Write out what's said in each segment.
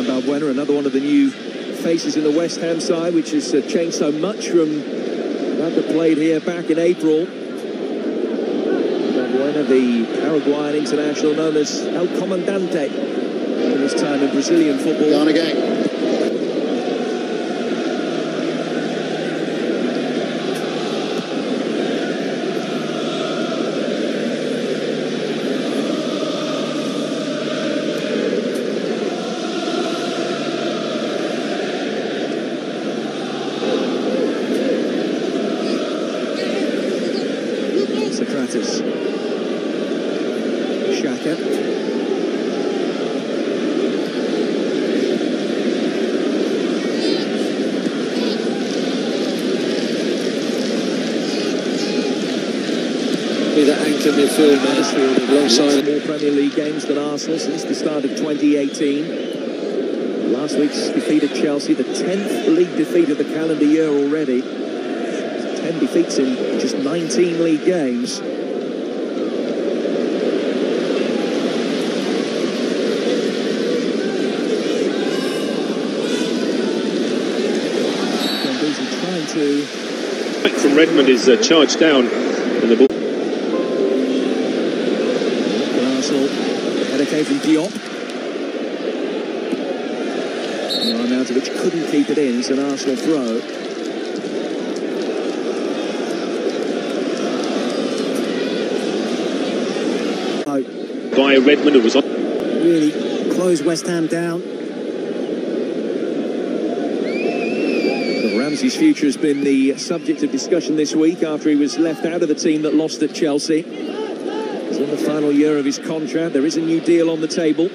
Stéphane Balbuena, another one of the new faces in the West Ham side, which has changed so much from that played here back in April. Balbuena, the Paraguayan international known as El Comandante in his time in Brazilian football. Gone again. Xhaka. Be that anchor midfield, Mansfield, alongside more Premier League games than Arsenal since the start of 2018. Last week's defeat at Chelsea, the 10th league defeat of the calendar year already. 10 defeats in just 19 league games. From Redmond is charged down in the ball. Arsenal, the header came from Diop. Arnautovic couldn't keep it in, it's an Arsenal throw. By Redmond, who was on. Really closed West Ham down. Ramsey's future has been the subject of discussion this week after he was left out of the team that lost at Chelsea. He's in the final year of his contract. There is a new deal on the table.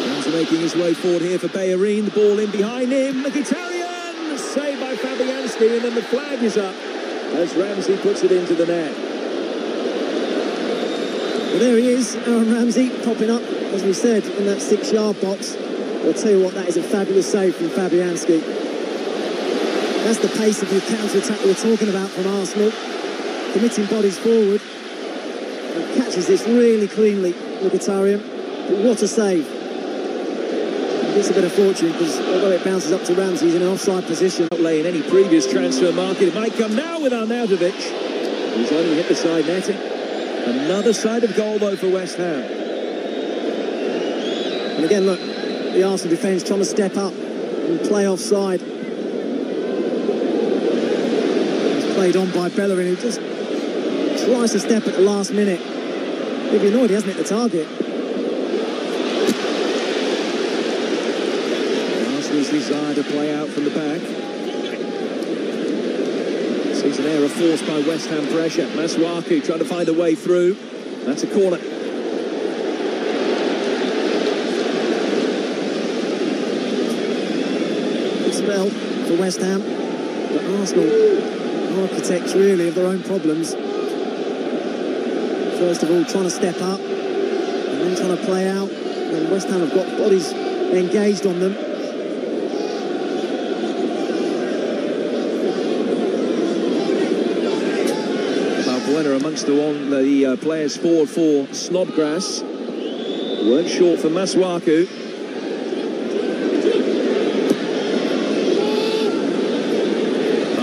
Ramsey making his way forward here for Bellerin. The ball in behind him. Mkhitaryan! Saved by Fabianski, and then the flag is up as Ramsey puts it into the net. Well, there he is, Aaron Ramsey, popping up, as we said, in that 6-yard box. I'll tell you what, that is a fabulous save from Fabianski. That's the pace of the counter-attack we're talking about from Arsenal. Committing bodies forward. And catches this really cleanly, Mkhitaryan. But what a save. It gets a bit of fortune, because although it bounces up to Ramsey, he's in an offside position. Outlay in any previous transfer market. It might come now with Arnautovic. He's only hit the side netting. Another side of goal, though, for West Ham. And again, look. The Arsenal defence trying to step up and play offside. It's played on by Bellerin, who just tries to step at the last minute. He'll be annoyed he hasn't hit the target. Arsenal's desire to play out from the back. Sees an error forced by West Ham pressure. Masuaku trying to find a way through. That's a corner. Spell for West Ham, but Arsenal architects really of their own problems. First of all, trying to step up and then trying to play out, and West Ham have got bodies engaged on them. Balbuena amongst the players forward for Snodgrass. Weren't short for Masuaku.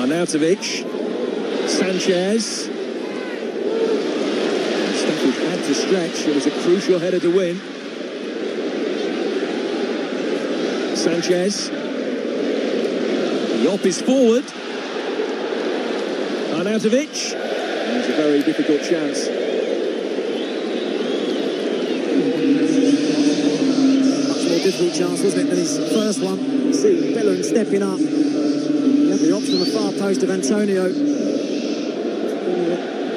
Arnautovic, Sanchez. Stafford had to stretch. It was a crucial header to win. Sanchez. Diop is forward. Arnautovic. It's a very difficult chance. Much more difficult chance, wasn't it, than his first one? See Bellerin stepping up. The option on the far post of Antonio.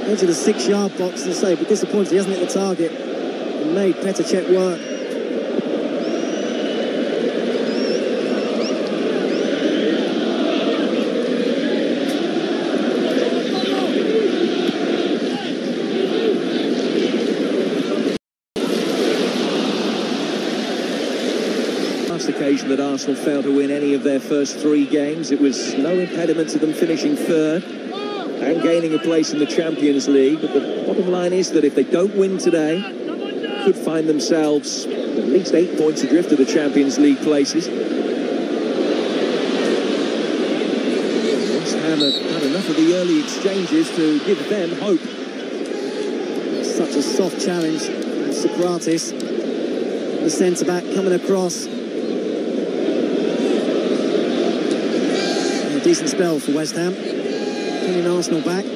Edge of the 6-yard box, as I say, but disappointed he hasn't hit the target and made Petr Cech work. Occasion that Arsenal failed to win any of their first 3 games. It was no impediment to them finishing third and gaining a place in the Champions League. But the bottom line is that if they don't win today, could find themselves at least 8 points adrift of the Champions League places. West Ham have had enough of the early exchanges to give them hope. Such a soft challenge. Socrates, the centre-back, coming across. A decent spell for West Ham. Bringing Arsenal back.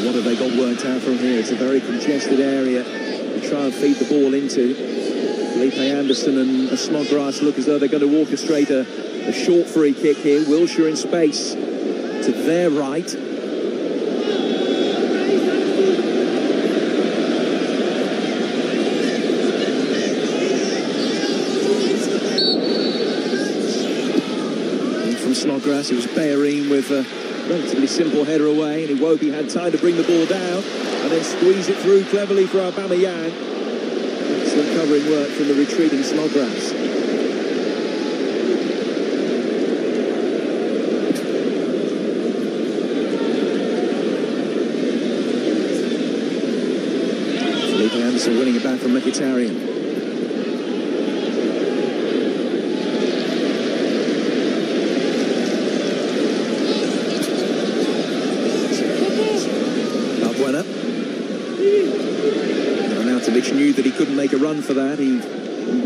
What have they got worked out from here? It's a very congested area to try and feed the ball into. Felipe Anderson and Snodgrass look as though they're going to orchestrate a short free kick here. Wilshere in space to their right. And from Snodgrass, it was Bellerin with a relatively simple header away, and Iwobi had time to bring the ball down and then squeeze it through cleverly for Aubameyang. Excellent covering work from the retreating Snodgrass. Felipe Anderson winning it back from Mkhitaryan. Arnautovic knew that he couldn't make a run for that. He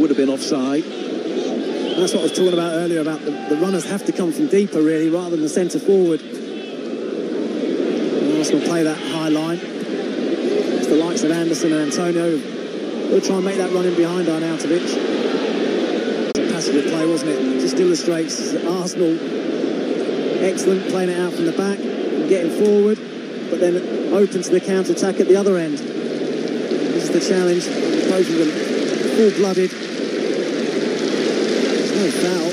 would have been offside. That's what I was talking about earlier, about the runners have to come from deeper, really, rather than the centre forward. And Arsenal play that high line. It's the likes of Anderson and Antonio will try and make that run in behind Arnautovic. It's a passage of play, wasn't it? Just illustrates Arsenal excellent, playing it out from the back and getting forward, but then open to the counter-attack at the other end. This is the challenge. Both of them full-blooded. There's no foul.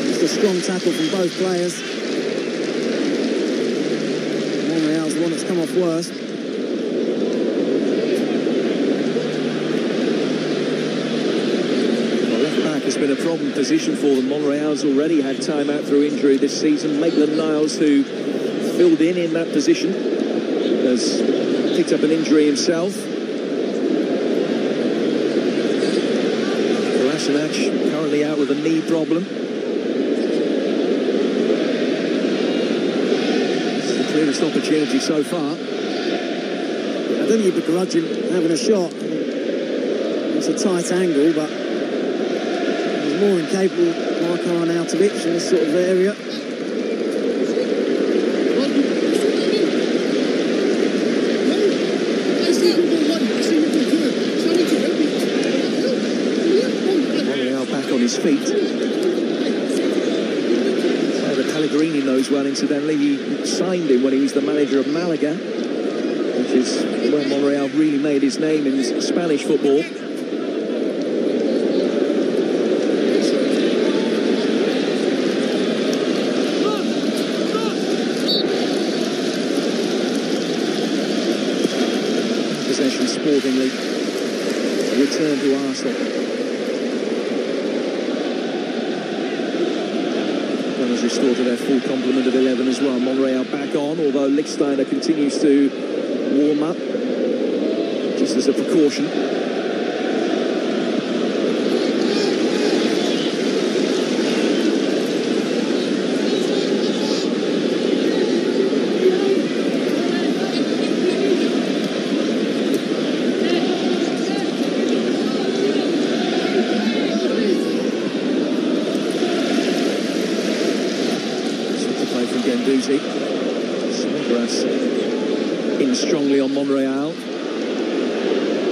Just a strong tackle from both players. Monreal's the one that's come off worst. Well, left-back has been a problem position for them. Monreal's already had time out through injury this season. Maitland-Niles, who filled in that position, has picked up an injury himself. Kolasinac currently out with a knee problem. This is the clearest opportunity so far. I don't think you begrudge him having a shot. It's a tight angle, but he's more incapable, Marko Arnautovic, in this sort of area. His feet. The Pellegrini knows well, incidentally. He signed him when he was the manager of Malaga, which is where Monreal really made his name in Spanish football. Possession sportingly. A return to Arsenal. Restored to their full complement of 11 as well. Monreal back on, although Lichtsteiner continues to warm up just as a precaution. Snodgrass in strongly on Monreal.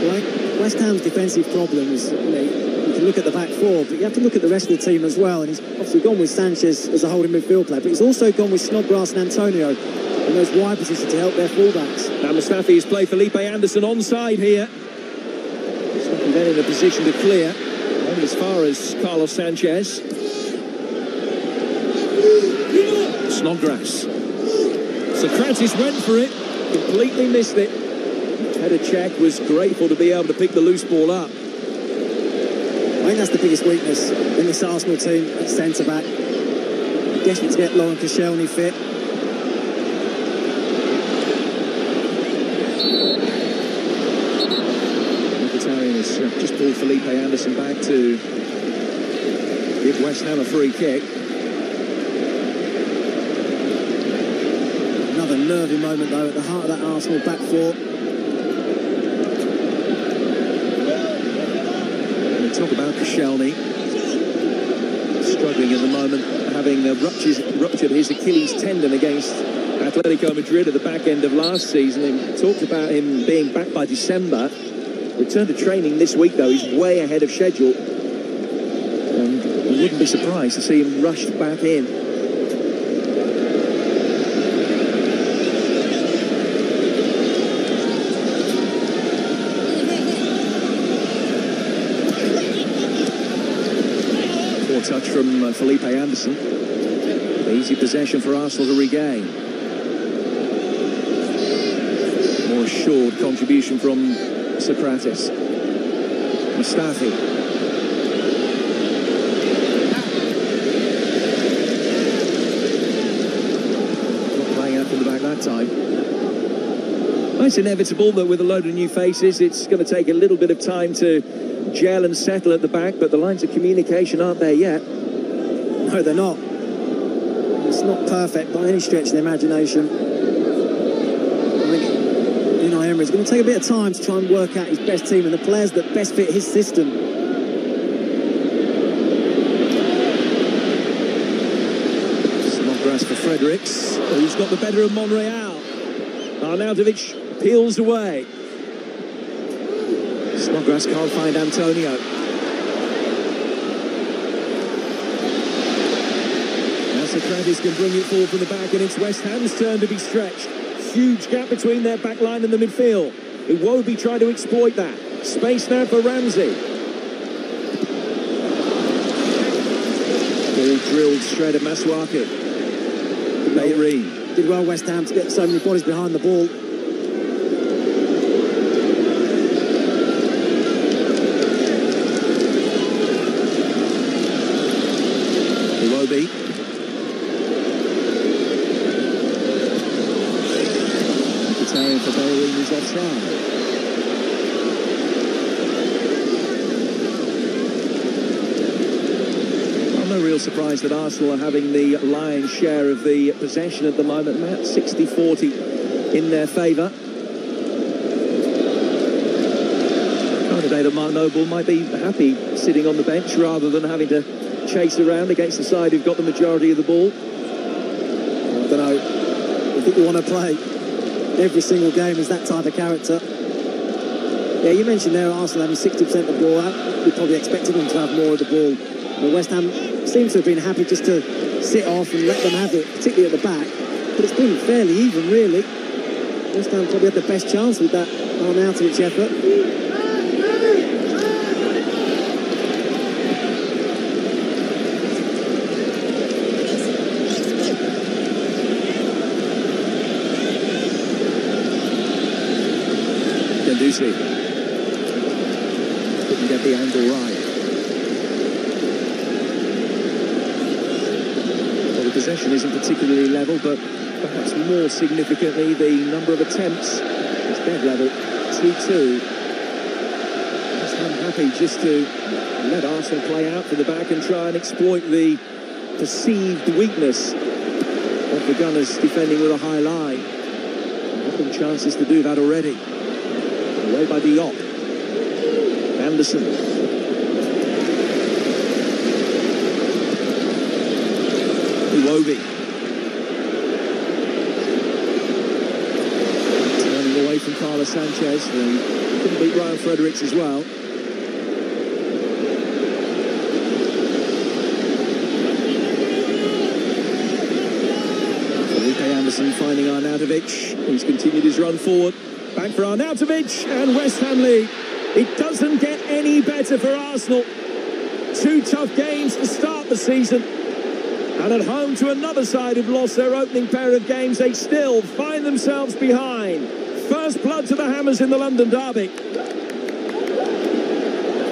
Right. West Ham's defensive problems, you can look at the back four, but you have to look at the rest of the team as well. And he's obviously gone with Sanchez as a holding midfield player, but he's also gone with Snodgrass and Antonio in those wide positions to help their fullbacks. Now Mustafi has played Felipe Anderson onside here. Mustafi then in a position to clear. Only as far as Carlos Sanchez. Snodgrass. Socrates went for it, completely missed it. Header check, was grateful to be able to pick the loose ball up. I think that's the biggest weakness in this Arsenal team at centre-back. Desperate to get Laurent Koscielny fit. Mkhitaryan has just pulled Felipe Anderson back to give West Ham a free kick. Another nervy moment, though, at the heart of that Arsenal back four. And we talk about Koscielny. Struggling at the moment, having ruptured his Achilles tendon against Atletico Madrid at the back end of last season. And talked about him being back by December. Return to training this week, though. He's way ahead of schedule. And you wouldn't be surprised to see him rushed back in. Poor touch from Felipe Anderson. Easy possession for Arsenal to regain. More assured contribution from Socrates. Mustafi. Not playing out from the back that time. Well, it's inevitable that with a load of new faces, it's going to take a little bit of time to gel and settle at the back, but the lines of communication aren't there yet. No, they're not. It's not perfect by any stretch of the imagination. I think Unai Emery is going to take a bit of time to try and work out his best team and the players that best fit his system. Snodgrass for Fredericks, who's got the better of Monreal. Arnautovic peels away. Snodgrass can't find Antonio. Now Socrates can bring it forward from the back, and it's West Ham's turn to be stretched. Huge gap between their back line and the midfield. Iwobi tried to exploit that. Space now for Ramsey. Ball drilled straight at Masuaku. Bayri. Did well West Ham to get so many bodies behind the ball. Iwobi. Mkhitaryan for Bayri, who's offside. No real surprise that Arsenal are having the lion's share of the possession at the moment, Matt. 60-40 in their favour. Kind of day that Mark Noble might be happy sitting on the bench rather than having to chase around against the side who've got the majority of the ball. I don't know. I think you want to play every single game as that type of character. Yeah, you mentioned there Arsenal having 60% of the ball out. We probably expected them to have more of the ball. But West Ham seems to have been happy just to sit off and let them have it, particularly at the back. But it's been fairly even, really. West Ham probably had the best chance with that Arnautovic effort. Ganduzi couldn't get the angle right. Possession isn't particularly level, but perhaps more significantly the number of attempts is dead level. 2-2. West Ham happy just to let Arsenal play out from the back and try and exploit the perceived weakness of the Gunners defending with a high line. Often chances to do that already. Away by Diop. Anderson. Iwobi. Turning away from Carlos Sanchez, who couldn't beat Ryan Fredericks as well. Felipe Anderson finding Arnautovic. He's continued his run forward. Back for Arnautovic, and West Ham lead. It doesn't get any better for Arsenal. 2 tough games to start the season. And at home to another side who've lost their opening pair of games, they still find themselves behind. First blood to the Hammers in the London derby.